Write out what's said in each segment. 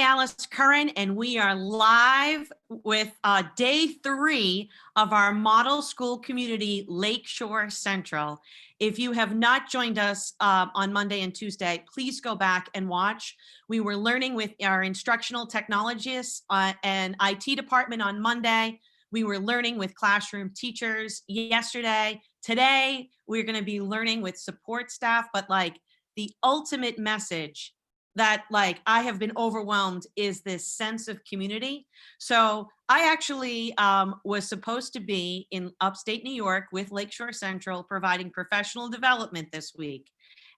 Alice Curran, and we are live with day 3 of our model school community, Lakeshore Central. If you have not joined us on Monday and Tuesday, please go back and watch. We were learning with our instructional technologists and IT department on Monday. We were learning with classroom teachers yesterday. Today, we're going to be learning with support staff, but like the ultimate message that like I have been overwhelmed is this sense of community. So I actually was supposed to be in upstate New York with Lakeshore Central providing professional development this week.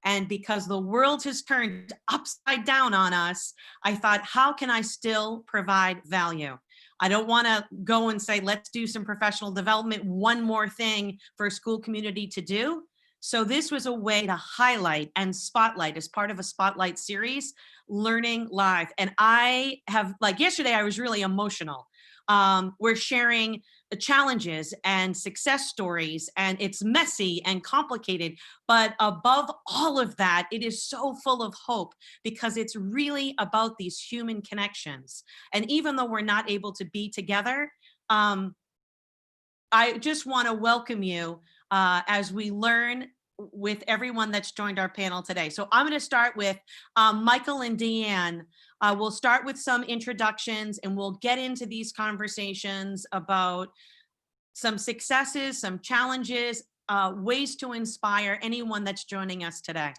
And because the world has turned upside down on us, I thought, how can I still provide value? I don't want to go and say, let's do some professional development, one more thing for a school community to do. So this was a way to highlight and spotlight as part of a spotlight series, learning live. And I have, like yesterday, I was really emotional. We're sharing the challenges and success stories, and it's messy and complicated. But above all of that, it is so full of hope because it's really about these human connections. And even though we're not able to be together, I just want to welcome you as we learn with everyone that's joined our panel today. So I'm going to start with Michael and Deanne. We'll start with some introductions and we'll get into these conversations about some successes, some challenges, ways to inspire anyone that's joining us today.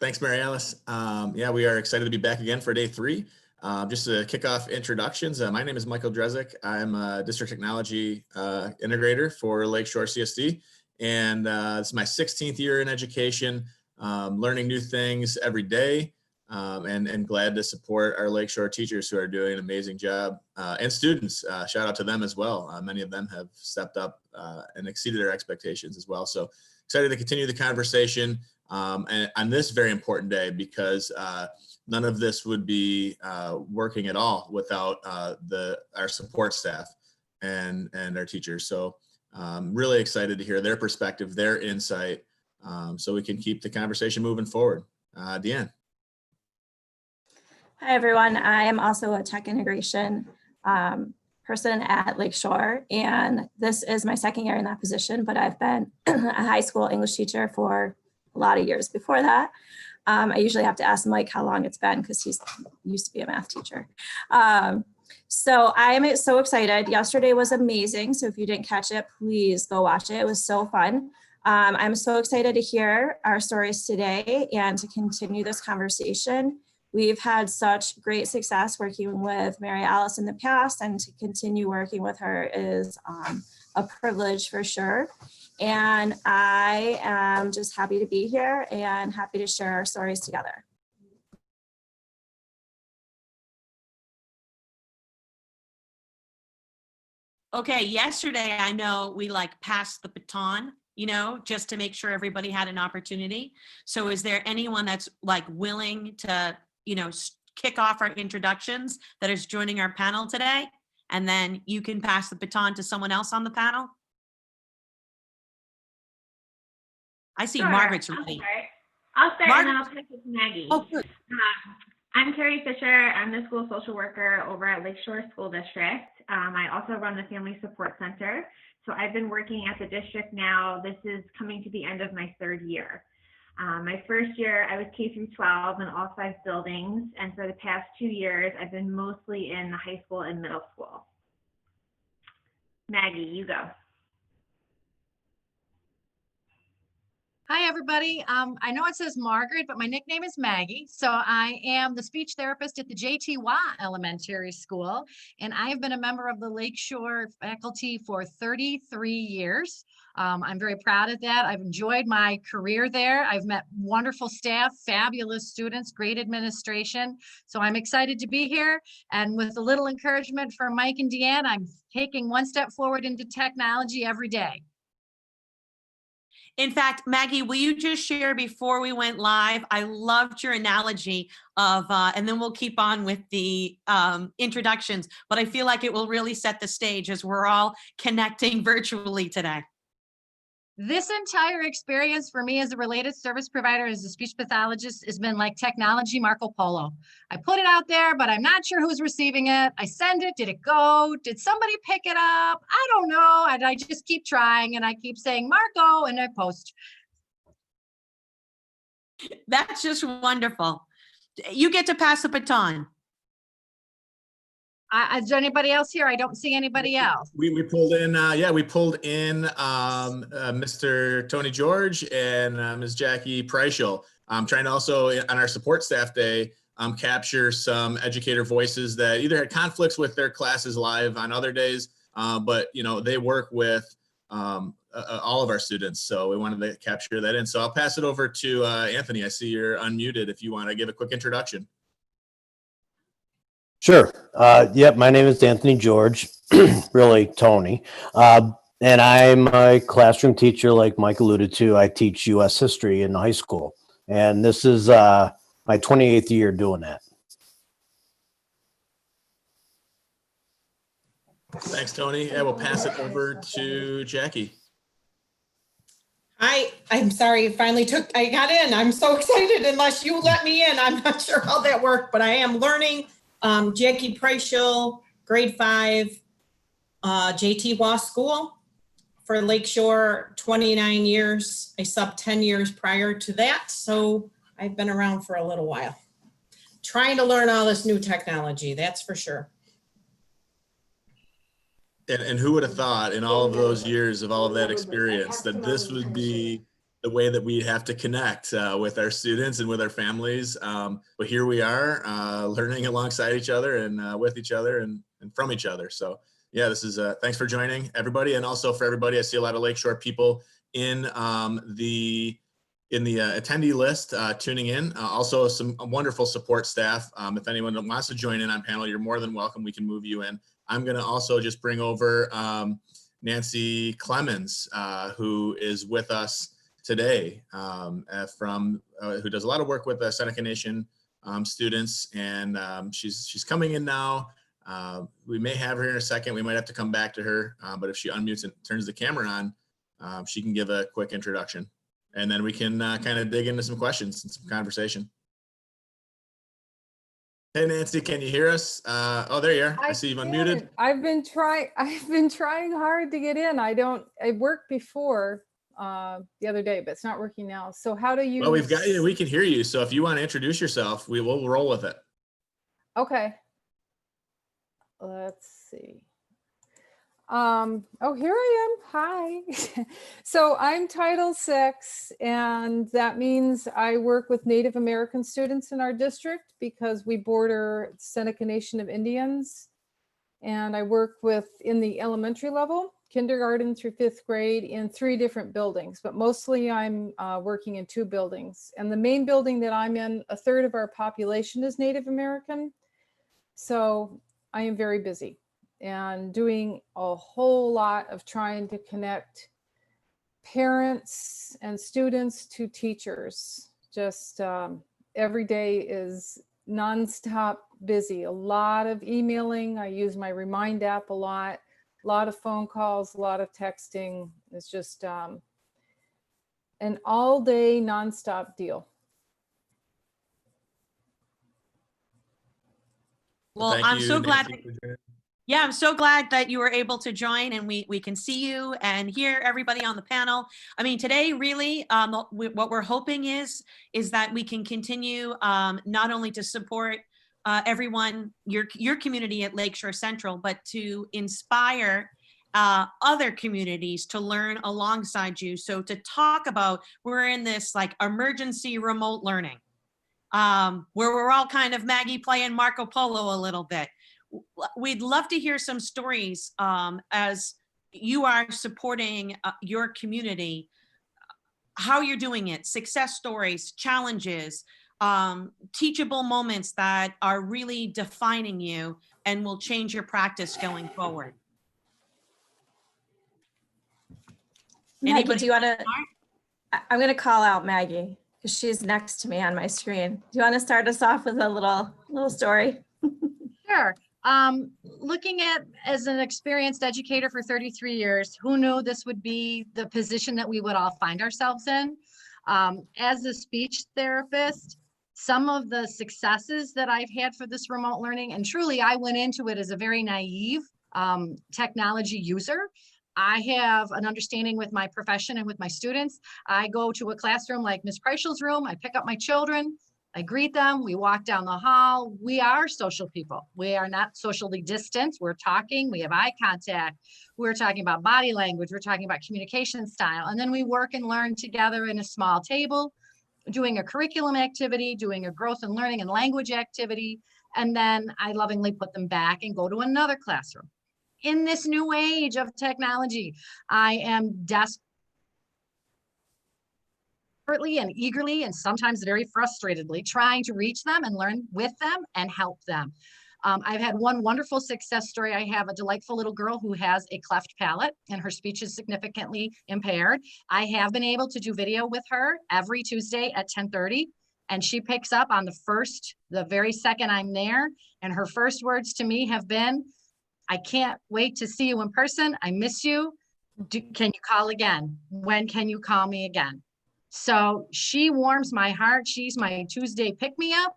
Thanks, Mary Alice. Yeah, we are excited to be back again for day 3. Just to kick off introductions, my name is Michael Drezick. I'm a district technology integrator for Lakeshore CSD, and it's my 16th year in education, learning new things every day, and glad to support our Lakeshore teachers who are doing an amazing job, and students. Shout out to them as well. Many of them have stepped up and exceeded their expectations as well. So excited to continue the conversation and on this very important day because none of this would be working at all without our support staff and our teachers. So really excited to hear their perspective, their insight, so we can keep the conversation moving forward. Deanne. Hi, everyone. I am also a tech integration person at Lakeshore, and this is my 2nd year in that position, but I've been a high school English teacher for a lot of years before that. I usually have to ask Mike how long it's been because he used to be a math teacher. So I'm so excited. Yesterday was amazing. So if you didn't catch it, please go watch it. It was so fun. I'm so excited to hear our stories today and to continue this conversation. We've had such great success working with Mary Alice in the past, and to continue working with her is a privilege for sure. And I am just happy to be here and happy to share our stories together. Okay, yesterday I know we like passed the baton, you know, just to make sure everybody had an opportunity. So is there anyone that's like willing to, you know, kick off our introductions that is joining our panel today? And then you can pass the baton to someone else on the panel. I see Sure. Margaret's ready. I'll start and then I'll pass it to Maggie. Oh, good. I'm Carrie Fisher. I'm the school social worker over at Lakeshore School District. I also run the Family Support Center. So I've been working at the district now. This is coming to the end of my 3rd year. My first year, I was K through 12 in all 5 buildings. And for the past 2 years, I've been mostly in the high school and middle school. Maggie, you go. Hi, everybody. I know it says Margaret, but my nickname is Maggie. So I am the speech therapist at the JTY Elementary School, and I have been a member of the Lakeshore faculty for 33 years. I'm very proud of that. I've enjoyed my career there. I've met wonderful staff, fabulous students, great administration. So I'm excited to be here. And with a little encouragement from Mike and Deanne, I'm taking one step forward into technology every day. In fact, Maggie, will you just share before we went live? I loved your analogy of, and then we'll keep on with the introductions, but I feel like it will really set the stage as we're all connecting virtually today. This entire experience for me as a related service provider, as a speech pathologist, has been like technology Marco Polo. I put it out there, but I'm not sure who's receiving it. I send it. Did it go? Did somebody pick it up? I don't know. And I just keep trying and I keep saying Marco and I post. That's just wonderful. You get to pass the baton. Is there anybody else here? I don't see anybody else. We pulled in, we pulled in Mr. Tony George and Ms. Jackie Preischel. I'm trying to also, on our support staff day, capture some educator voices that either had conflicts with their classes live on other days, but they work with all of our students. So we wanted to capture that in. So I'll pass it over to Anthony. I see you're unmuted if you want to give a quick introduction. Sure. Yep. My name is Anthony George, really Tony. And I'm a classroom teacher, like Mike alluded to. I teach U.S. history in high school. And this is my 28th year doing that. Thanks, Tony. And we'll pass it over to Jackie. I'm sorry, I got in. I'm so excited. Unless you let me in, I'm not sure how that worked, but I am learning. Jackie Preischel, grade 5, JT Wass School for Lakeshore, 29 years. I subbed 10 years prior to that. So I've been around for a little while. Trying to learn all this new technology, that's for sure. And who would have thought in all of those years of all of that experience that this would be the way that we'd have to connect with our students and with our families. But here we are learning alongside each other and with each other and from each other. So yeah, this is thanks for joining everybody. And also for everybody, I see a lot of Lakeshore people in the attendee list tuning in. Also some wonderful support staff. If anyone wants to join in on panel, you're more than welcome. We can move you in. I'm going to also just bring over Nancy Clemens, who is with us today who does a lot of work with the Seneca Nation students. And she's coming in now. We may have her in a second. We might have to come back to her. But if she unmutes and turns the camera on, she can give a quick introduction. And then we can kind of dig into some questions and some conversation. Hey, Nancy, can you hear us? Oh, there you are. I see you've unmuted. I've been trying hard to get in. I worked before the other day, but it's not working now. So how do you? Well, we've got you. We can hear you. So if you want to introduce yourself, we will roll with it. Okay. Let's see. Oh, here I am. Hi. So I'm Title VI, and that means I work with Native American students in our district because we border Seneca Nation of Indians. And I work in the elementary level, kindergarten through 5th grade, in 3 different buildings, but mostly I'm working in 2 buildings. And the main building that I'm in, a third of our population is Native American. So I am very busy and doing a whole lot of trying to connect parents and students to teachers. Just every day is nonstop busy. A lot of emailing. I use my Remind app a lot of phone calls, a lot of texting. It's just an all day nonstop deal. Well, I'm so glad. Yeah, I'm so glad that you were able to join and we can see you and hear everybody on the panel. I mean, today really what we're hoping is that we can continue not only to support everyone, your community at Lakeshore Central, but to inspire other communities to learn alongside you. So to talk about, we're in this like emergency remote learning where we're all kind of Maggie playing Marco Polo a little bit. We'd love to hear some stories as you are supporting your community, how you're doing it, success stories, challenges, teachable moments that are really defining you and will change your practice going forward. Maggie, do you want to, I'm going to call out Maggie because she's next to me on my screen. Do you want to start us off with a little story? Sure. Looking at, as an experienced educator for 33 years, who knew this would be the position that we would all find ourselves in? As a speech therapist, some of the successes that I've had for this remote learning, and truly I went into it as a very naive technology user. I have an understanding with my profession and with my students. I go to a classroom like Ms. Preichel's room, I pick up my children, I greet them, we walk down the hall. We are social people. We are not socially distant. We're talking, we have eye contact. We're talking about body language. We're talking about communication style. And then we work and learn together in a small table, doing a curriculum activity, doing a growth and learning and language activity. And then I lovingly put them back and go to another classroom. In this new age of technology, I am desperately and eagerly and sometimes very frustratedly trying to reach them and learn with them and help them. I've had one wonderful success story. I have a delightful little girl who has a cleft palate and her speech is significantly impaired. I have been able to do video with her every Tuesday at 10:30, and she picks up on the very second I'm there. And her first words to me have been, "I can't wait to see you in person. I miss you. Can you call again? When can you call me again?" So she warms my heart. She's my Tuesday pick-me-up.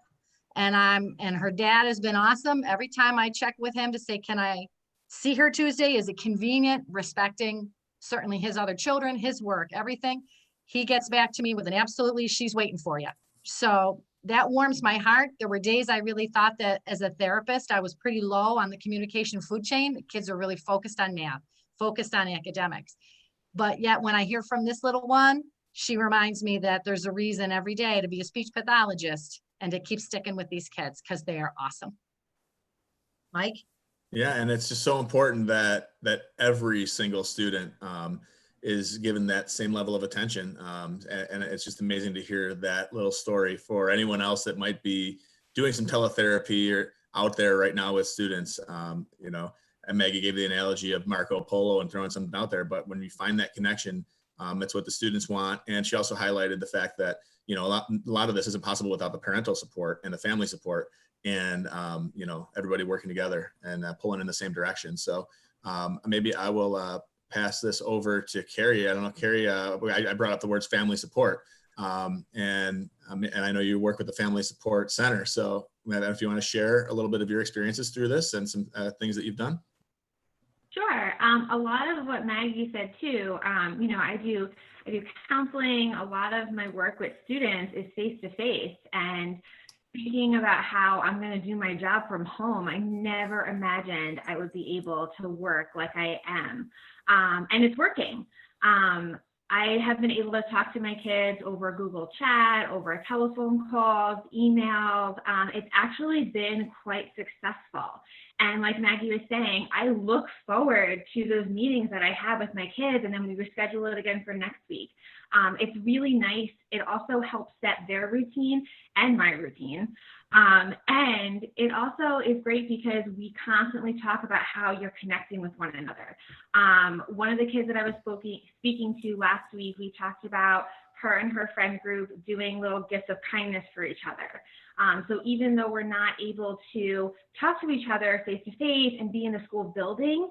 And her dad has been awesome. Every time I check with him to say, can I see her Tuesday? Is it convenient? Respecting certainly his other children, his work, everything. He gets back to me with an absolutely, she's waiting for you. So that warms my heart. There were days I really thought that as a therapist, I was pretty low on the communication food chain. The kids are really focused on math, focused on academics. But yet when I hear from this little one, she reminds me that there's a reason every day to be a speech pathologist and to keep sticking with these kids because they are awesome. Mike? Yeah, and it's just so important that every single student is given that same level of attention. And it's just amazing to hear that little story for anyone else that might be doing some teletherapy or out there right now with students. You know, and Maggie gave the analogy of Marco Polo and throwing something out there, but when you find that connection, that's what the students want. And she also highlighted the fact that, you know, a lot of this isn't possible without the parental support and the family support and, you know, everybody working together and pulling in the same direction. So maybe I will pass this over to Carrie. I don't know, Carrie, I brought up the words family support. And I know you work with the Family Support Center. So if you want to share a little bit of your experiences through this and some things that you've done. Sure. A lot of what Maggie said too, you know, I do counseling. A lot of my work with students is face-to-face, and thinking about how I'm going to do my job from home, I never imagined I would be able to work like I am. And it's working. I have been able to talk to my kids over Google Chat, over telephone calls, emails. It's actually been quite successful. And like Maggie was saying, I look forward to those meetings that I have with my kids, and then we reschedule it again for next week. It's really nice. It also helps set their routine and my routine. And it also is great because we constantly talk about how you're connecting with one another. One of the kids that I was speaking to last week, we talked about her and her friend group doing little gifts of kindness for each other. So even though we're not able to talk to each other face to face and be in the school building,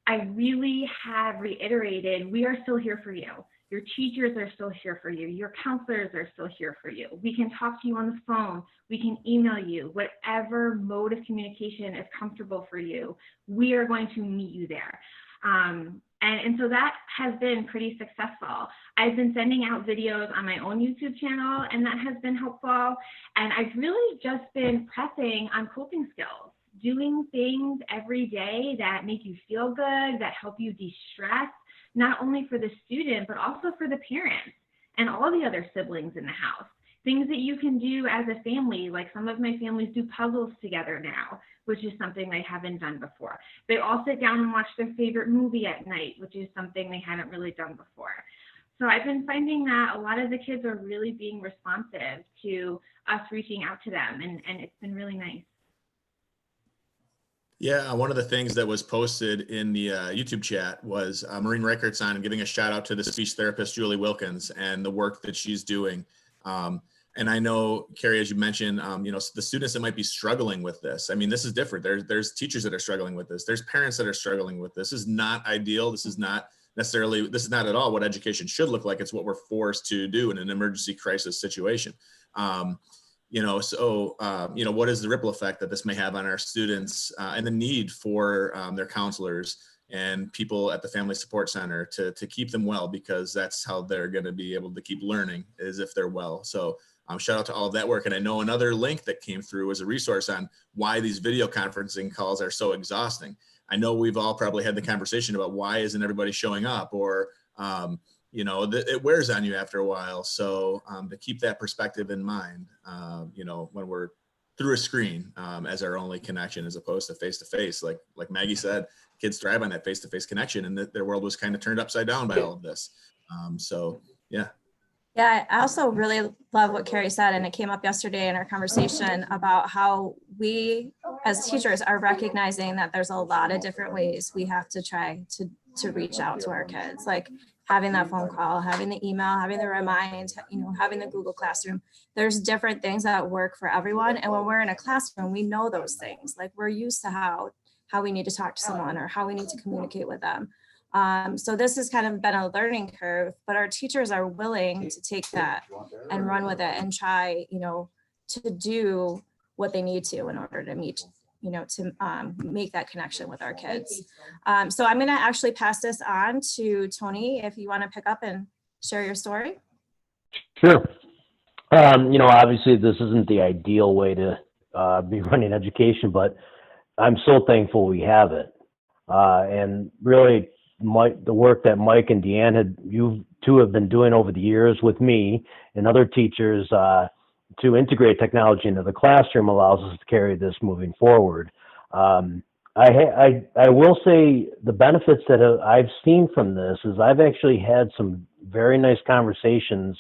I really have reiterated, we are still here for you. Your teachers are still here for you. Your counselors are still here for you. We can talk to you on the phone. We can email you. Whatever mode of communication is comfortable for you, we are going to meet you there. And so that has been pretty successful. I've been sending out videos on my own YouTube channel, and that has been helpful. And I've really just been pressing on coping skills, doing things every day that make you feel good, that help you de-stress, not only for the student, but also for the parents and all the other siblings in the house. Things that you can do as a family, like some of my families do puzzles together now, which is something they haven't done before. They all sit down and watch their favorite movie at night, which is something they hadn't really done before. So I've been finding that a lot of the kids are really being responsive to us reaching out to them, and it's been really nice. Yeah, one of the things that was posted in the YouTube chat was Maureen Reichert's on giving a shout out to the speech therapist, Julie Wilkins, and the work that she's doing. And I know, Carrie, as you mentioned, the students that might be struggling with this. I mean, this is different. There's teachers that are struggling with this. There's parents that are struggling with this. This is not ideal. This is not at all what education should look like. It's what we're forced to do in an emergency crisis situation. What is the ripple effect that this may have on our students and the need for their counselors and people at the Family Support Center to keep them well, because that's how they're going to be able to keep learning, is if they're well. So shout out to all of that work. And I know another link that came through was a resource on why these video conferencing calls are so exhausting. I know we've all probably had the conversation about why isn't everybody showing up, or, it wears on you after a while. So to keep that perspective in mind, when we're through a screen as our only connection, as opposed to face-to-face, like Maggie said, kids thrive on that face-to-face connection, and their world was kind of turned upside down by all of this. Yeah. Yeah, I also really love what Carrie said, and it came up yesterday in our conversation about how we as teachers are recognizing that there's a lot of different ways we have to try to reach out to our kids, like having that phone call, having the email, having the remind, having the Google Classroom. There's different things that work for everyone. And when we're in a classroom, we know those things, like we're used to how we need to talk to someone or how we need to communicate with them. So this has kind of been a learning curve, but our teachers are willing to take that and run with it and try, to do what they need to in order to meet, to make that connection with our kids. So I'm going to actually pass this on to Tony, if you want to pick up and share your story. Sure. Obviously this isn't the ideal way to be running education, but I'm so thankful we have it. And really, the work that Mike and Deanne you two have been doing over the years with me and other teachers to integrate technology into the classroom allows us to carry this moving forward. I will say the benefits that I've seen from this is I've actually had some very nice conversations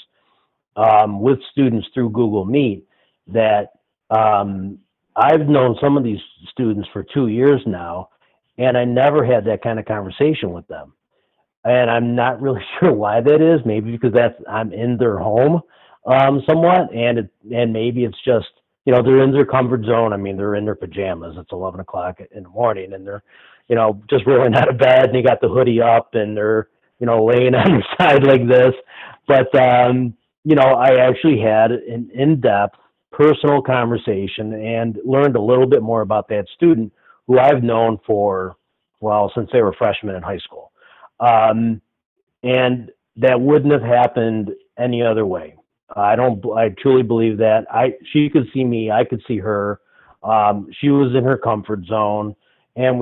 with students through Google Meet that I've known some of these students for 2 years now, and I never had that kind of conversation with them. And I'm not really sure why that is. Maybe because I'm in their home somewhat, and maybe it's just, they're in their comfort zone. I mean, they're in their pajamas. It's 11 o'clock in the morning, and they're, just rolling out of bed, and they got the hoodie up, and they're, laying on their side like this. But, I actually had an in-depth personal conversation and learned a little bit more about that student who I've known since they were freshmen in high school. And that wouldn't have happened any other way. I truly believe that. She could see me, I could see her. She was in her comfort zone, and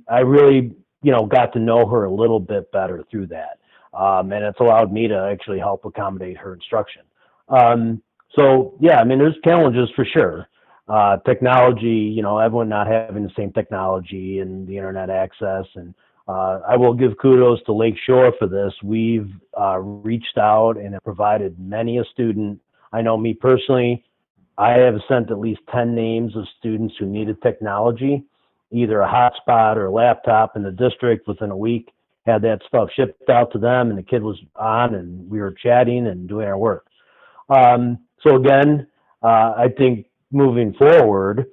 I really, got to know her a little bit better through that. And it's allowed me to actually help accommodate her instruction. So yeah, I mean, there's challenges for sure. Technology, everyone not having the same technology and the internet access. And I will give kudos to Lakeshore for this. We've reached out and have provided many a student. I know me personally, I have sent at least 10 names of students who needed technology, either a hotspot or a laptop in the district within a week, had that stuff shipped out to them, and the kid was on, and we were chatting and doing our work. So again, I think moving forward,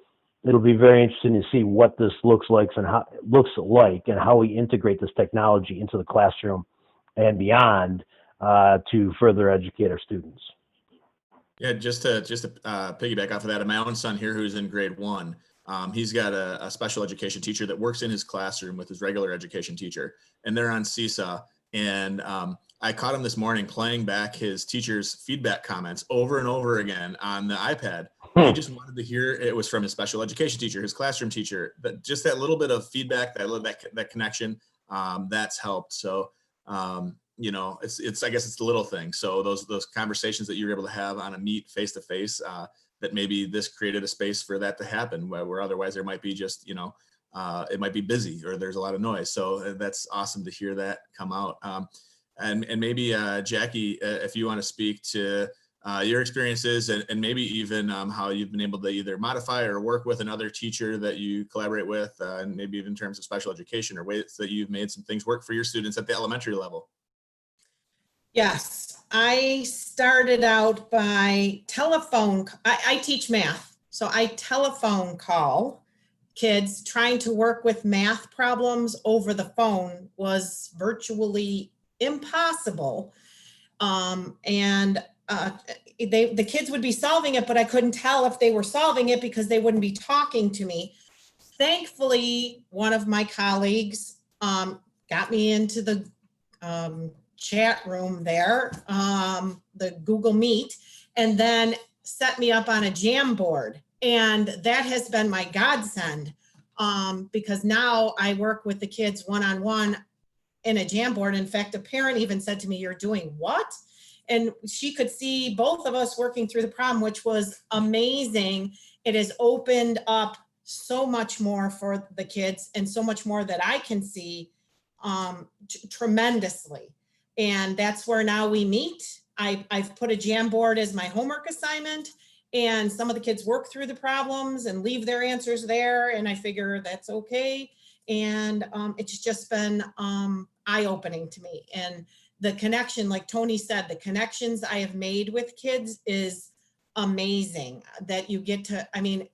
it'll be very interesting to see what this looks like and how we integrate this technology into the classroom and beyond to further educate our students. Yeah, just to piggyback off of that, my own son here, who's in grade 1, he's got a special education teacher that works in his classroom with his regular education teacher, and they're on Seesaw. And I caught him this morning playing back his teacher's feedback comments over and over again on the iPad. He just wanted to hear it was from his special education teacher, his classroom teacher, but just that little bit of feedback, that connection, that's helped. So, it's I guess it's the little thing. So those conversations that you're able to have on a Meet face-to-face, that maybe this created a space for that to happen where otherwise there might be just, it might be busy or there's a lot of noise. So that's awesome to hear that come out. And maybe Jackie, if you want to speak to your experiences and maybe even how you've been able to either modify or work with another teacher that you collaborate with, and maybe even in terms of special education or ways that you've made some things work for your students at the elementary level. Yes. I started out by telephone. I teach math, so I telephone call kids. Trying to work with math problems over the phone was virtually impossible. And the kids would be solving it, but I couldn't tell if they were solving it because they wouldn't be talking to me. Thankfully, one of my colleagues got me into the chat room there, the Google Meet, and then set me up on a Jamboard. And that has been my godsend, because now I work with the kids one-on-one in a Jamboard. In fact, a parent even said to me, "You're doing what?" And she could see both of us working through the problem, which was amazing. It has opened up so much more for the kids and so much more that I can see tremendously. And that's where now we meet. I've put a Jamboard as my homework assignment, and some of the kids work through the problems and leave their answers there. And I figure that's okay. And it's just been eye-opening to me. And the connection, like Tony said, the connections I have made with kids is amazing. That you get to, I mean,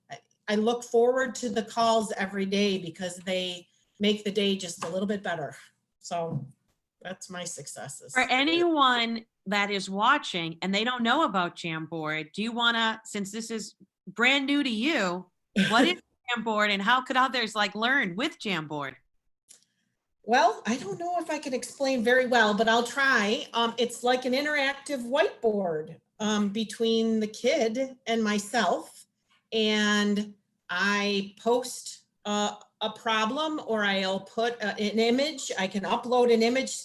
I look forward to the calls every day because they make the day just a little bit better. So that's my successes. For anyone that is watching and they don't know about Jamboard, do you want to, since this is brand new to you, what is Jamboard and how could others like learn with Jamboard? Well, I don't know if I can explain very well, but I'll try. It's like an interactive whiteboard between the kid and myself. And I post a problem, or I'll put an image. I can upload an image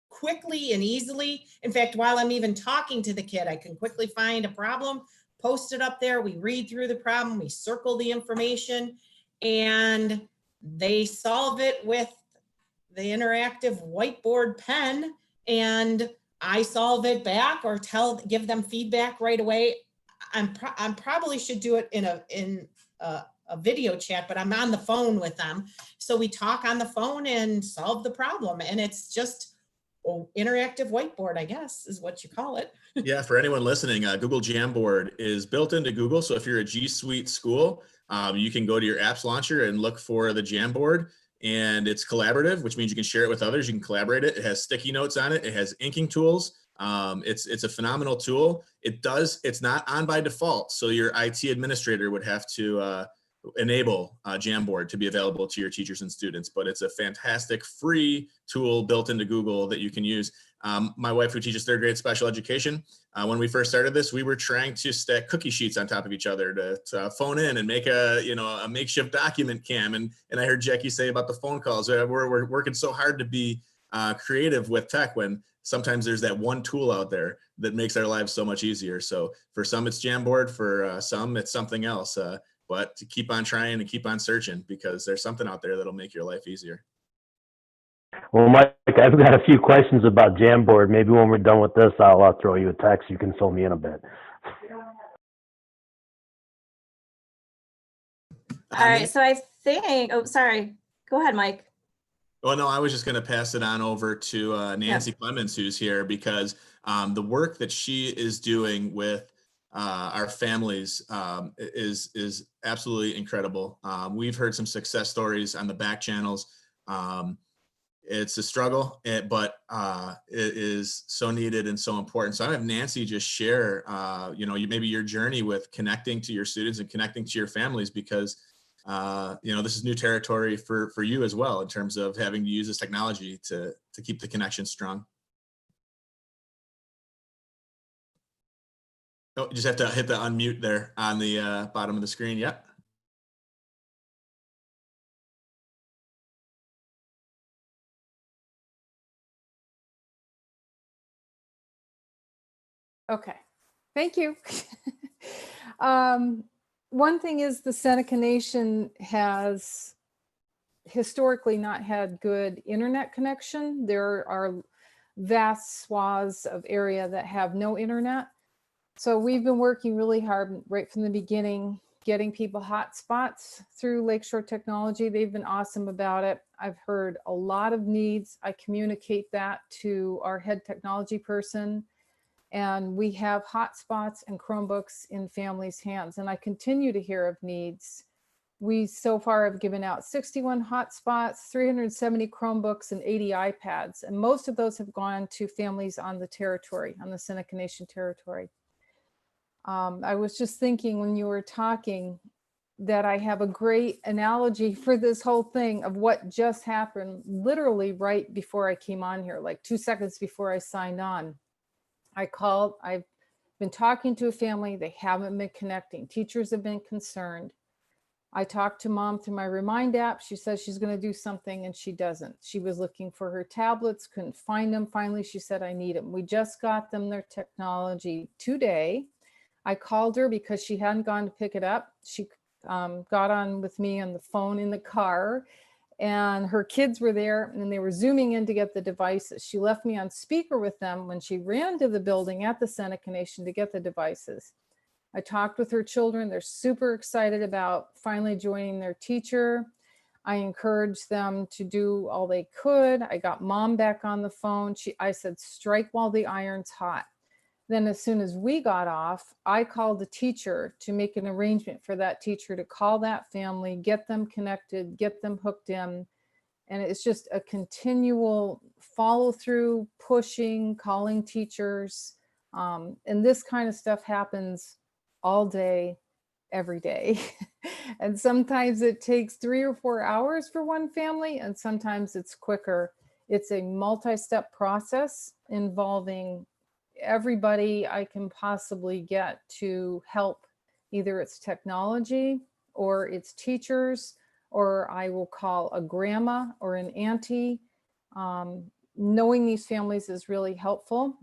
quickly and easily. In fact, while I'm even talking to the kid, I can quickly find a problem, post it up there. We read through the problem, we circle the information, and they solve it with the interactive whiteboard pen, and I solve it back or give them feedback right away. I'm probably should do it in a video chat, but I'm on the phone with them. So we talk on the phone and solve the problem. And it's just interactive whiteboard, I guess, is what you call it. Yeah, for anyone listening, Google Jamboard is built into Google. So if you're a G Suite school, you can go to your apps launcher and look for the Jamboard. And it's collaborative, which means you can share it with others. You can collaborate it. It has sticky notes on it. It has inking tools. It's a phenomenal tool. It's not on by default. So your IT administrator would have to enable Jamboard to be available to your teachers and students, but it's a fantastic free tool built into Google that you can use. My wife, who teaches third grade special education, when we first started this, we were trying to stack cookie sheets on top of each other to phone in and make a makeshift document cam. And I heard Jackie say about the phone calls. We're working so hard to be creative with tech when sometimes there's that one tool out there that makes our lives so much easier. So for some it's Jamboard, for some it's something else. But to keep on trying and keep on searching, because there's something out there that'll make your life easier. Well, Mike, I've got a few questions about Jamboard. Maybe when we're done with this, I'll throw you a text. You can fill me in a bit. All right, so I think, oh, sorry. Go ahead, Mike. Well, no, I was just going to pass it on over to Nancy Clemens, who's here, because the work that she is doing with our families is absolutely incredible. We've heard some success stories on the back channels. It's a struggle, but it is so needed and so important. So I have Nancy just share, maybe your journey with connecting to your students and connecting to your families, because this is new territory for you as well, in terms of having to use this technology to keep the connection strong. Oh, you just have to hit the unmute there on the bottom of the screen. Yep. Okay, thank you. One thing is the Seneca Nation has historically not had good internet connection. There are vast swaths of area that have no internet. So we've been working really hard right from the beginning, getting people hotspots through Lakeshore Technology. They've been awesome about it. I've heard a lot of needs. I communicate that to our head technology person. And we have hotspots and Chromebooks in families' hands. And I continue to hear of needs. We so far have given out 61 hotspots, 370 Chromebooks, and 80 iPads. And most of those have gone to families on the territory, on the Seneca Nation territory. I was just thinking when you were talking that I have a great analogy for this whole thing of what just happened literally right before I came on here, like 2 seconds before I signed on. I've been talking to a family, they haven't been connecting. Teachers have been concerned. I talked to mom through my Remind app. She says she's going to do something and she doesn't. She was looking for her tablets, couldn't find them. Finally, she said, I need them. We just got them their technology today. I called her because she hadn't gone to pick it up. She got on with me on the phone in the car, and her kids were there and they were zooming in to get the devices. She left me on speaker with them when she ran to the building at the Seneca Nation to get the devices. I talked with her children. They're super excited about finally joining their teacher. I encouraged them to do all they could. I got mom back on the phone. I said, strike while the iron's hot. Then as soon as we got off, I called the teacher to make an arrangement for that teacher to call that family, get them connected, get them hooked in. And it's just a continual follow through, pushing, calling teachers. And this kind of stuff happens all day, every day. And sometimes it takes 3 or 4 hours for one family, and sometimes it's quicker. It's a multi-step process involving everybody I can possibly get to help. Either it's technology or it's teachers, or I will call a grandma or an auntie. Knowing these families is really helpful.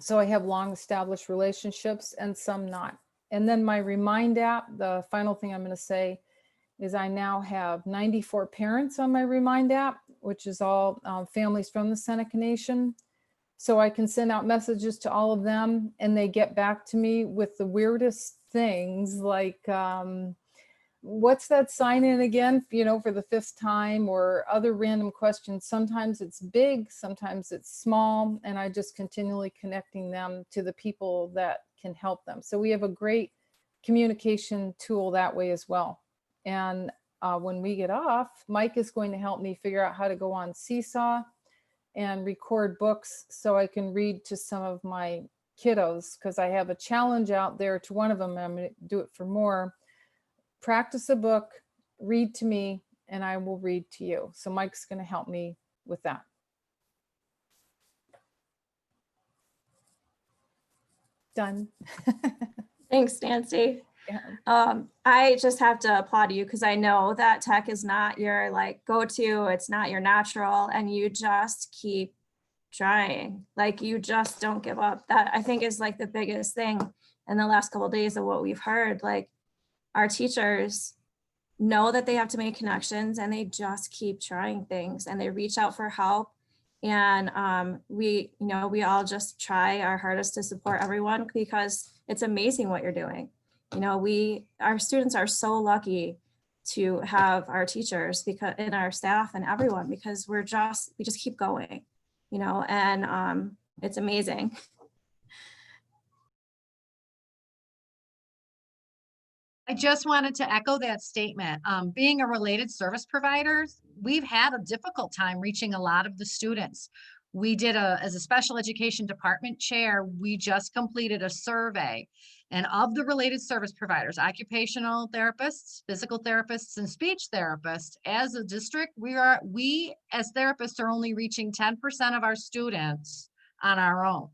So I have long established relationships and some not. And then my Remind app, the final thing I'm going to say is I now have 94 parents on my Remind app, which is all families from the Seneca Nation. So I can send out messages to all of them and they get back to me with the weirdest things like, what's that sign in again, for the 5th time, or other random questions. Sometimes it's big, sometimes it's small, and I just continually connecting them to the people that can help them. So we have a great communication tool that way as well. And when we get off, Mike is going to help me figure out how to go on Seesaw and record books so I can read to some of my kiddos, because I have a challenge out there to one of them, and I'm going to do it for more. Practice a book, read to me, and I will read to you. So Mike's going to help me with that. Done. Thanks, Nancy. Yeah. I just have to applaud you because I know that tech is not your go-to, it's not your natural, and you just keep trying. You just don't give up. That I think is the biggest thing in the last couple of days of what we've heard. Our teachers know that they have to make connections and they just keep trying things and they reach out for help. And we all just try our hardest to support everyone because it's amazing what you're doing. Our students are so lucky to have our teachers and our staff and everyone, because we just keep going, and it's amazing. I just wanted to echo that statement. Being a related service provider, we've had a difficult time reaching a lot of the students. We did as a special education department chair, we just completed a survey, and of the related service providers, occupational therapists, physical therapists, and speech therapists, as a district, we as therapists are only reaching 10% of our students on our own.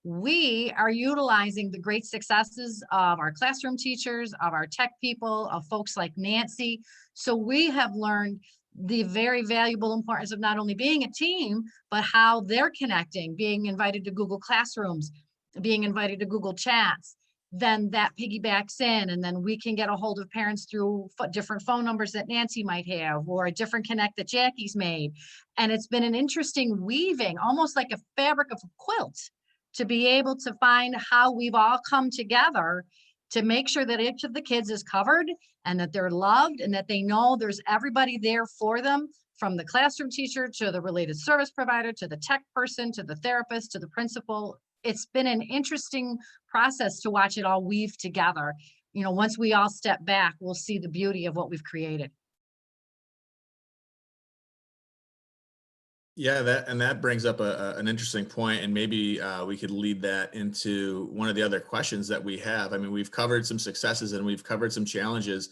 We are utilizing the great successes of our classroom teachers, of our tech people, of folks like Nancy. So we have learned the very valuable importance of not only being a team, but how they're connecting, being invited to Google Classrooms, being invited to Google Chats. Then that piggybacks in, and then we can get a hold of parents through different phone numbers that Nancy might have, or a different connect that Jackie's made. And it's been an interesting weaving, almost like a fabric of a quilt, to be able to find how we've all come together to make sure that each of the kids is covered and that they're loved and that they know there's everybody there for them, from the classroom teacher to the related service provider, to the tech person, to the therapist, to the principal. it's been an interesting process to watch it all weave together. You know, once we all step back, we'll see the beauty of what we've created. Yeah, that brings up an interesting point, and maybe we could lead that into one of the other questions that we have. I mean, we've covered some successes and we've covered some challenges.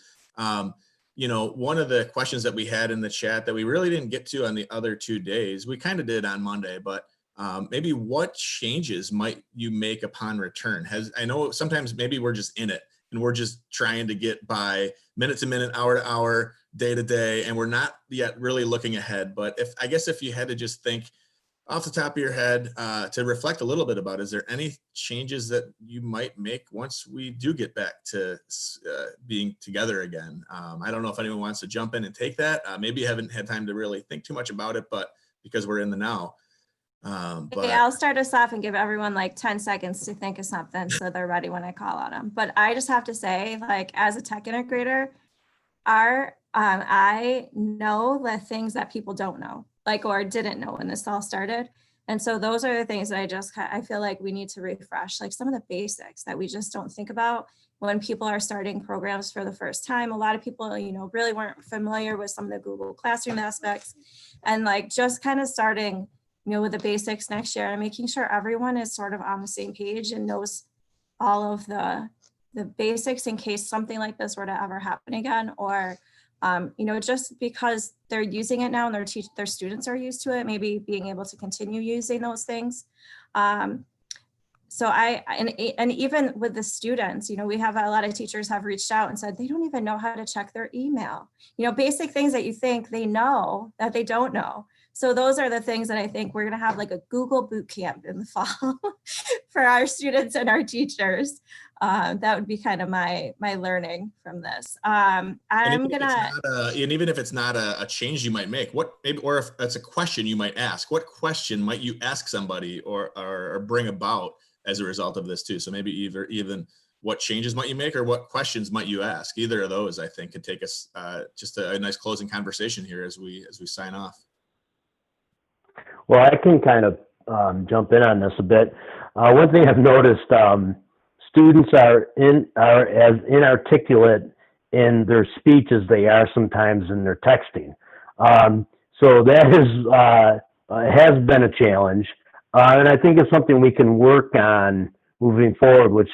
You know, one of the questions that we had in the chat that we really didn't get to on the other 2 days, we kind of did on Monday, but maybe what changes might you make upon return? I know sometimes maybe we're just in it and we're just trying to get by minute to minute, hour to hour, day to day, and we're not yet really looking ahead. But I guess if you had to just think off the top of your head to reflect a little bit about, is there any changes that you might make once we do get back to being together again? I don't know if anyone wants to jump in and take that. Maybe you haven't had time to really think too much about it, but because we're in the now. Okay, I'll start us off and give everyone like 10 seconds to think of something so they're ready when I call on them. But I just have to say, like, as a tech integrator, I know the things that people don't know, like, or didn't know when this all started. And so those are the things that I feel like we need to refresh, like some of the basics that we just don't think about when people are starting programs for the first time. A lot of people, you know, really weren't familiar with some of the Google Classroom aspects, and like just kind of starting, you know, with the basics next year and making sure everyone is sort of on the same page and knows all of the basics in case something like this were to ever happen again, or you know, just because they're using it now and their students are used to it, maybe being able to continue using those things. So and even with the students, you know, we have a lot of teachers have reached out and said they don't even know how to check their email, you know, basic things that you think they know that they don't know. So those are the things that I think we're going to have, like a Google boot camp in the fall for our students and our teachers. That would be kind of my learning from this. And even if it's not a change you might make, or if that's a question you might ask, what question might you ask somebody or bring about as a result of this too? So maybe even what changes might you make or what questions might you ask? Either of those, I think, could take us just a nice closing conversation here as we sign off. Well, I can kind of jump in on this a bit. One thing I've noticed, students are as inarticulate in their speech as they are sometimes in their texting. So that has been a challenge. And I think it's something we can work on moving forward, which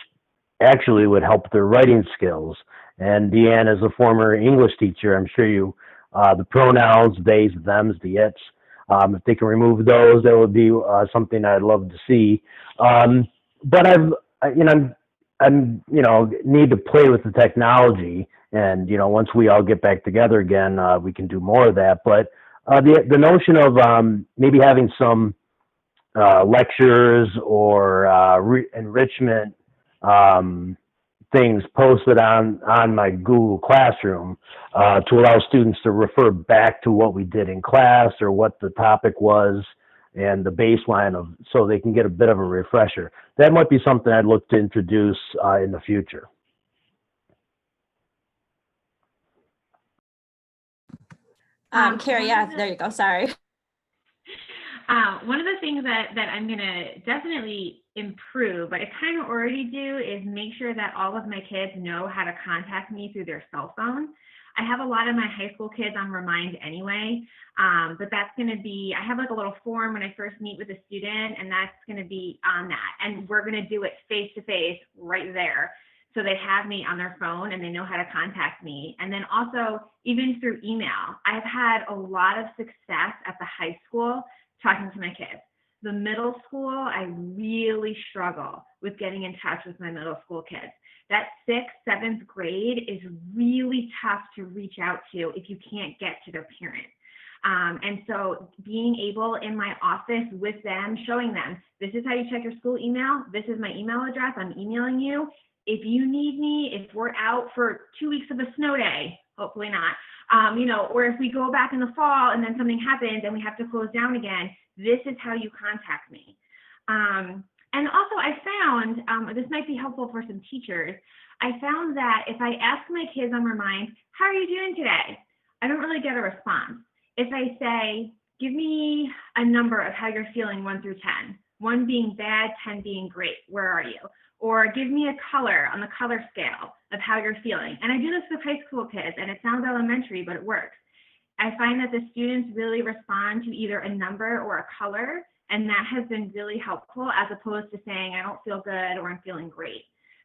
actually would help their writing skills. And Deanne, as a former English teacher, I'm sure you, the pronouns, theys, thems, the its, if they can remove those, that would be something I'd love to see. But I'm need to play with the technology, and once we all get back together again, we can do more of that. But the notion of maybe having some lectures or enrichment things posted on my Google Classroom to allow students to refer back to what we did in class or what the topic was and the baseline of, so they can get a bit of a refresher. That might be something I'd look to introduce in the future. Carrie, yeah, there you go. Sorry. One of the things that I'm going to definitely improve, but I kind of already do, is make sure that all of my kids know how to contact me through their cell phone. I have a lot of my high school kids on Remind anyway, but that's going to be, I have like a little form when I first meet with a student, and that's going to be on that. And we're going to do it face to face right there. So they have me on their phone and they know how to contact me. And then also even through email, I've had a lot of success at the high school talking to my kids. The middle school, I really struggle with getting in touch with my middle school kids. That 6th, 7th grade is really tough to reach out to if you can't get to their parent. And so being able in my office with them, showing them, this is how you check your school email. This is my email address. I'm emailing you. If you need me, if we're out for 2 weeks of a snow day, hopefully not, or if we go back in the fall and then something happens and we have to close down again, this is how you contact me. And also I found, this might be helpful for some teachers, I found that if I ask my kids on Remind, how are you doing today? I don't really get a response. If I say, give me a number of how you're feeling 1 through 10, 1 being bad, 10 being great. Where are you? Or give me a color on the color scale of how you're feeling. And I do this with high school kids, and it sounds elementary, but it works. I find that the students really respond to either a number or a color, and that has been really helpful as opposed to saying, I don't feel good or I'm feeling great.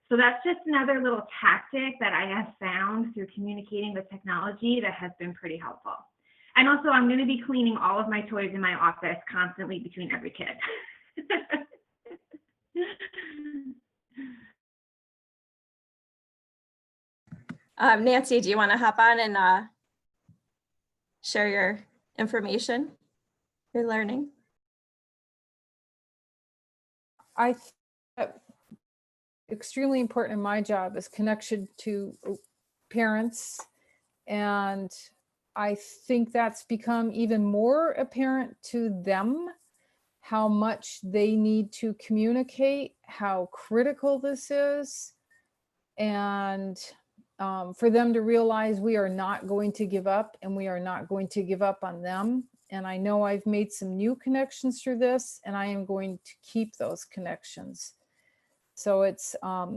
So that's just another little tactic that I have found through communicating with technology that has been pretty helpful. And also, I'm going to be cleaning all of my toys in my office constantly between every kid. Nancy, do you want to hop on and share your information, your learning? I think that extremely important in my job is connection to parents. And I think that's become even more apparent to them, how much they need to communicate, how critical this is. And for them to realize we are not going to give up, and we are not going to give up on them. And I know I've made some new connections through this, and I am going to keep those connections. So it's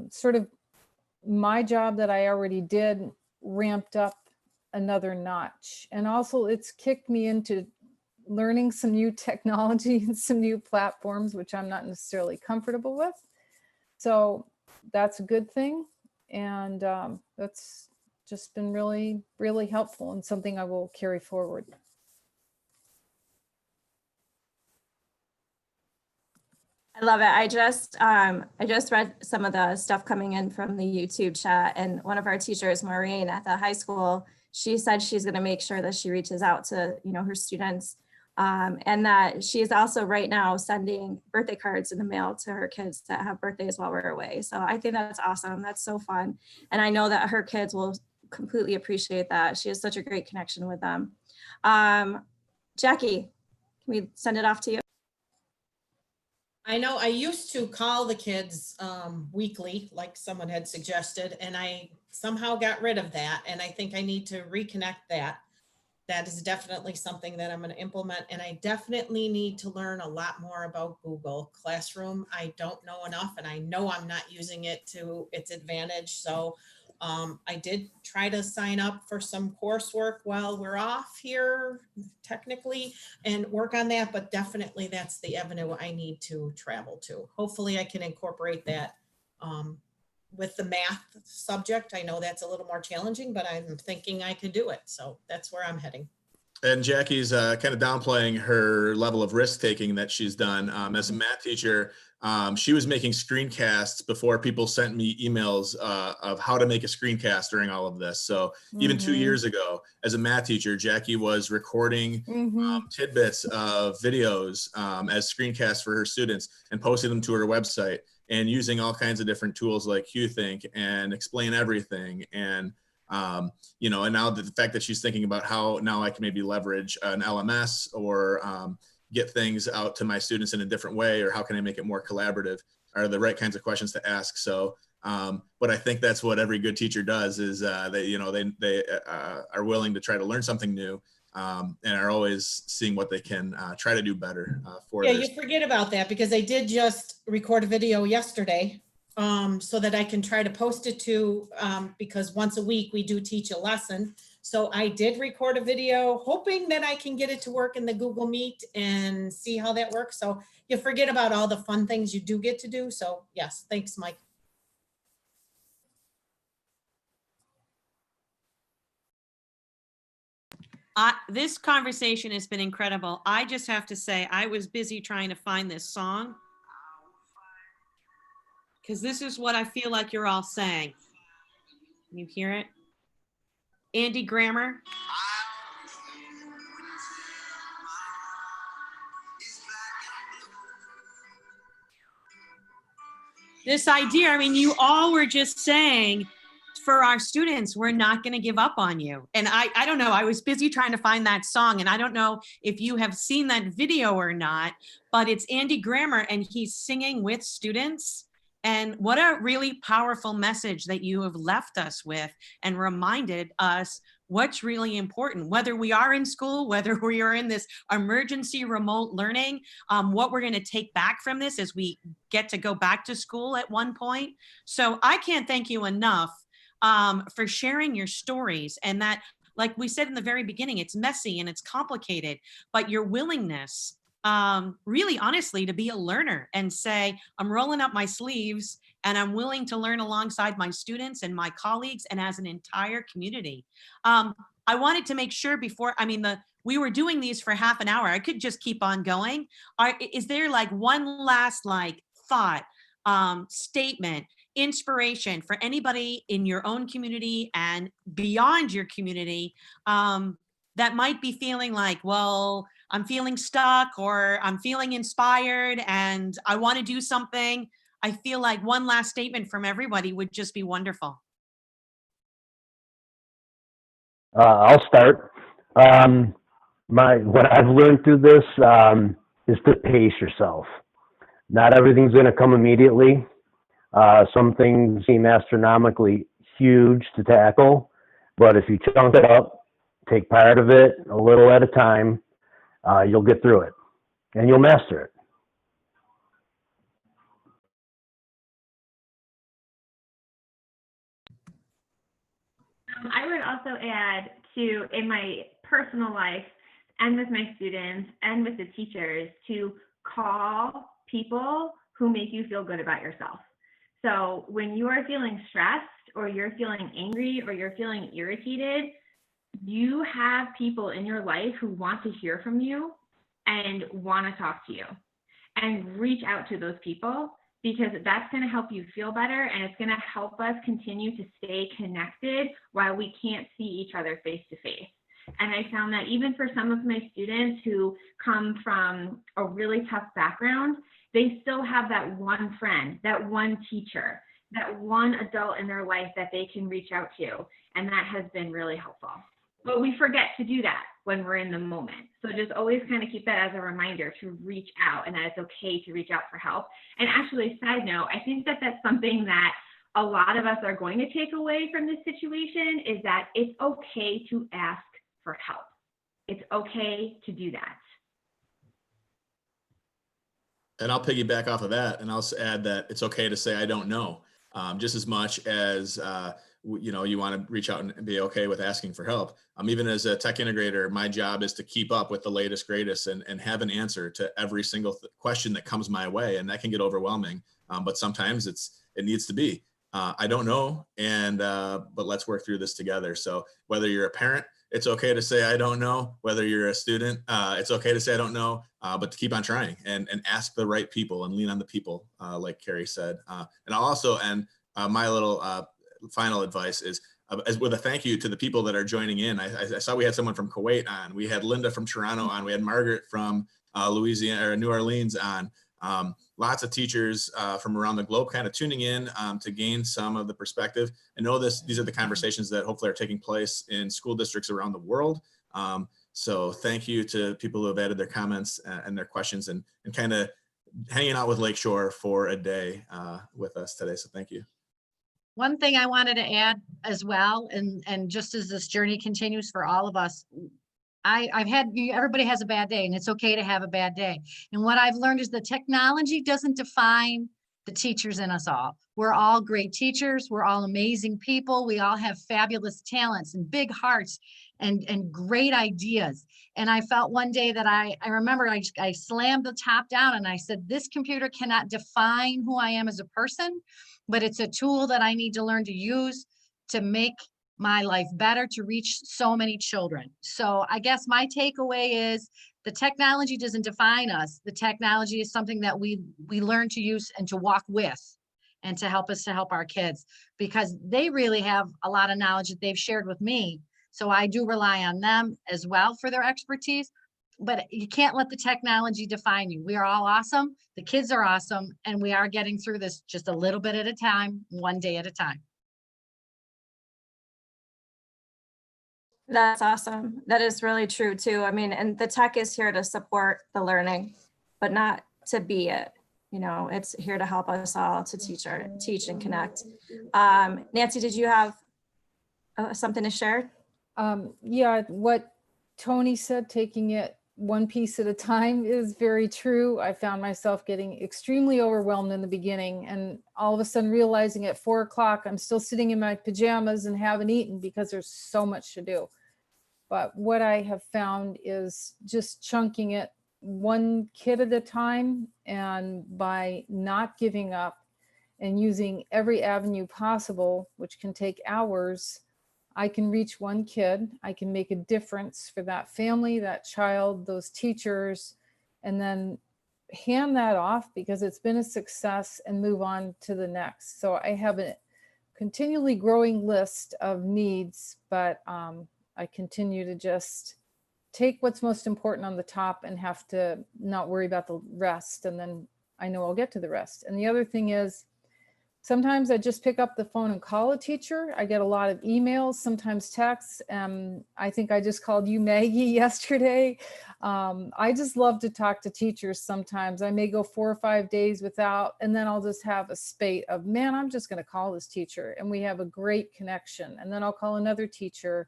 sort of my job that I already did ramped up another notch. And also it's kicked me into learning some new technology and some new platforms, which I'm not necessarily comfortable with. So that's a good thing. And that's just been really, really helpful and something I will carry forward. I love it. I just read some of the stuff coming in from the YouTube chat, and one of our teachers, Maureen, at the high school, she said she's going to make sure that she reaches out to, her students, and that she is also right now sending birthday cards in the mail to her kids that have birthdays while we're away. So I think that's awesome. That's so fun. And I know that her kids will completely appreciate that. She has such a great connection with them. Jackie, can we send it off to you? I know I used to call the kids weekly, like someone had suggested, and I somehow got rid of that. And I think I need to reconnect that. That is definitely something that I'm going to implement. And I definitely need to learn a lot more about Google Classroom. I don't know enough, and I know I'm not using it to its advantage. So I did try to sign up for some coursework while we're off here technically and work on that, but definitely that's the avenue I need to travel to. Hopefully I can incorporate that with the math subject. I know that's a little more challenging, but I'm thinking I can do it. So that's where I'm heading. And Jackie's kind of downplaying her level of risk taking that she's done. As a math teacher, she was making screencasts before people sent me emails of how to make a screencast during all of this. So even 2 years ago, as a math teacher, Jackie was recording tidbits of videos as screencasts for her students and posting them to her website, and using all kinds of different tools like QThink and Explain Everything. And and now the fact that she's thinking about how now I can maybe leverage an LMS or get things out to my students in a different way, or how can I make it more collaborative, are the right kinds of questions to ask. So, but I think that's what every good teacher does, is they are willing to try to learn something new, and are always seeing what they can try to do better for Yeah, their you forget about that, because I did just record a video yesterday so that I can try to post it to, because once a week we do teach a lesson. So I did record a video hoping that I can get it to work in the Google Meet and see how that works. So you forget about all the fun things you do get to do. So yes, thanks, Mike. This conversation has been incredible. I just have to say, I was busy trying to find this song, because this is what I feel like you're all saying. Can you hear it? Andy Grammer. This idea, I mean, you all were just saying, for our students, we're not going to give up on you. And I don't know, I was busy trying to find that song, and I don't know if you have seen that video or not, but it's Andy Grammer, and he's singing with students. And what a really powerful message that you have left us with and reminded us what's really important, whether we are in school, whether we are in this emergency remote learning, what we're going to take back from this as we get to go back to school at one point. So I can't thank you enough for sharing your stories, and that, like we said in the very beginning, it's messy and it's complicated, but your willingness really honestly to be a learner and say, I'm rolling up my sleeves and I'm willing to learn alongside my students and my colleagues and as an entire community. I wanted to make sure before, we were doing these for half an hour. I could just keep on going. Is there like one last thought, statement, inspiration for anybody in your own community and beyond your community that might be feeling like, well, I'm feeling stuck or I'm feeling inspired and I want to do something? I feel like one last statement from everybody would just be wonderful. I'll start. What I've learned through this is to pace yourself. Not everything's going to come immediately. Some things seem astronomically huge to tackle, but if you chunk it up, take part of it a little at a time, you'll get through it and you'll master it. I would also add to, in my personal life and with my students and with the teachers, to call people who make you feel good about yourself. So when you are feeling stressed or you're feeling angry or you're feeling irritated, you have people in your life who want to hear from you and want to talk to you, and reach out to those people, because that's going to help you feel better and it's going to help us continue to stay connected while we can't see each other face to face. And I found that even for some of my students who come from a really tough background, they still have that one friend, that one teacher, that one adult in their life that they can reach out to. And that has been really helpful. But we forget to do that when we're in the moment. So just always kind of keep that as a reminder to reach out, and that it's okay to reach out for help. And actually, side note, I think that that's something that a lot of us are going to take away from this situation, is that it's okay to ask for help. It's okay to do that. And I'll piggyback off of that, and I'll add that it's okay to say I don't know, just as much as you want to reach out and be okay with asking for help. Even as a tech integrator, my job is to keep up with the latest, greatest, and have an answer to every single question that comes my way, and that can get overwhelming. But sometimes it needs to be. I don't know, but let's work through this together. So whether you're a parent, it's okay to say I don't know. Whether you're a student, it's okay to say I don't know, but to keep on trying and ask the right people and lean on the people, like Carrie said. And I'll also end my little final advice is as with a thank you to the people that are joining in. I saw we had someone from Kuwait on. We had Linda from Toronto on. We had Margaret from Louisiana or New Orleans on. Lots of teachers from around the globe kind of tuning in to gain some of the perspective. I know these are the conversations that hopefully are taking place in school districts around the world. So thank you to people who have added their comments and their questions and kind of hanging out with Lakeshore for a day with us today. So thank you. One thing I wanted to add as well, and just as this journey continues for all of us, everybody has a bad day, and it's okay to have a bad day. And what I've learned is that technology doesn't define the teachers in us all. We're all great teachers. We're all amazing people. We all have fabulous talents and big hearts and great ideas. And I felt one day that I remember I slammed the top down and I said, this computer cannot define who I am as a person, but it's a tool that I need to learn to use to make my life better, to reach so many children. So I guess my takeaway is the technology doesn't define us. The technology is something that we learn to use and to walk with and to help us to help our kids, because they really have a lot of knowledge that they've shared with me. So I do rely on them as well for their expertise, but you can't let the technology define you. We are all awesome. The kids are awesome. And we are getting through this just a little bit at a time, one day at a time. That's awesome. That is really true too. I mean, and the tech is here to support the learning, but not to be it. it's here to help us all to teach and connect. Nancy, did you have something to share? Yeah, what Tony said, taking it one piece at a time, is very true. I found myself getting extremely overwhelmed in the beginning, and all of a sudden realizing at 4 o'clock, I'm still sitting in my pajamas and haven't eaten because there's so much to do. But what I have found is just chunking it one kid at a time, and by not giving up and using every avenue possible, which can take hours, I can reach one kid. I can make a difference for that family, that child, those teachers, and then hand that off because it's been a success and move on to the next. So I have a continually growing list of needs, but I continue to just take what's most important on the top and have to not worry about the rest. And then I know I'll get to the rest. And the other thing is, sometimes I just pick up the phone and call a teacher. I get a lot of emails, sometimes texts. I think I just called you, Maggie, yesterday. I just love to talk to teachers sometimes. I may go 4 or 5 days without, and then I'll just have a spate of, man, I'm just going to call this teacher. And we have a great connection. And then I'll call another teacher.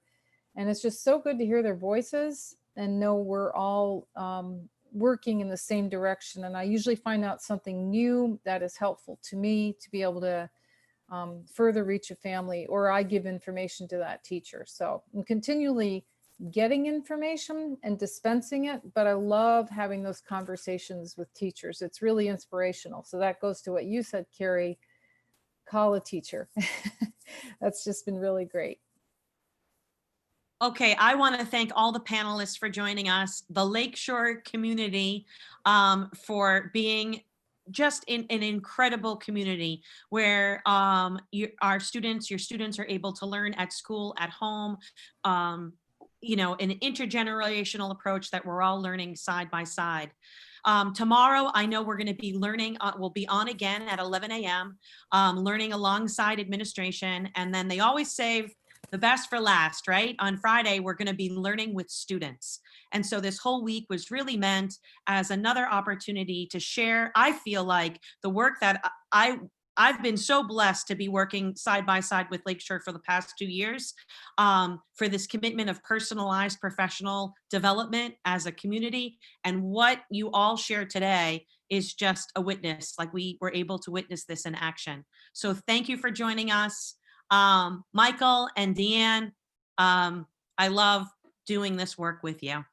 And it's just so good to hear their voices and know we're all working in the same direction. And I usually find out something new that is helpful to me to be able to further reach a family, or I give information to that teacher. So I'm continually getting information and dispensing it, but I love having those conversations with teachers. It's really inspirational. So that goes to what you said, Carrie, call a teacher. That's just been really great. Okay, I want to thank all the panelists for joining us, the Lakeshore community for being just in an incredible community where your students are able to learn at school, at home, an intergenerational approach that we're all learning side by side. Tomorrow, I know we're going to be learning, we'll be on again at 11 a.m., learning alongside administration. And then they always save the best for last, right? On Friday, we're going to be learning with students. And so this whole week was really meant as another opportunity to share. I feel like the work that I've been so blessed to be working side by side with Lakeshore for the past 2 years, for this commitment of personalized professional development as a community. And what you all shared today is just a witness, like we were able to witness this in action. So thank you for joining us. Michael and Deanne, I love doing this work with you.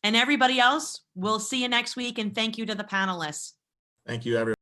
And everybody else, we'll see you next week, and thank you to the panelists. Thank you, everyone.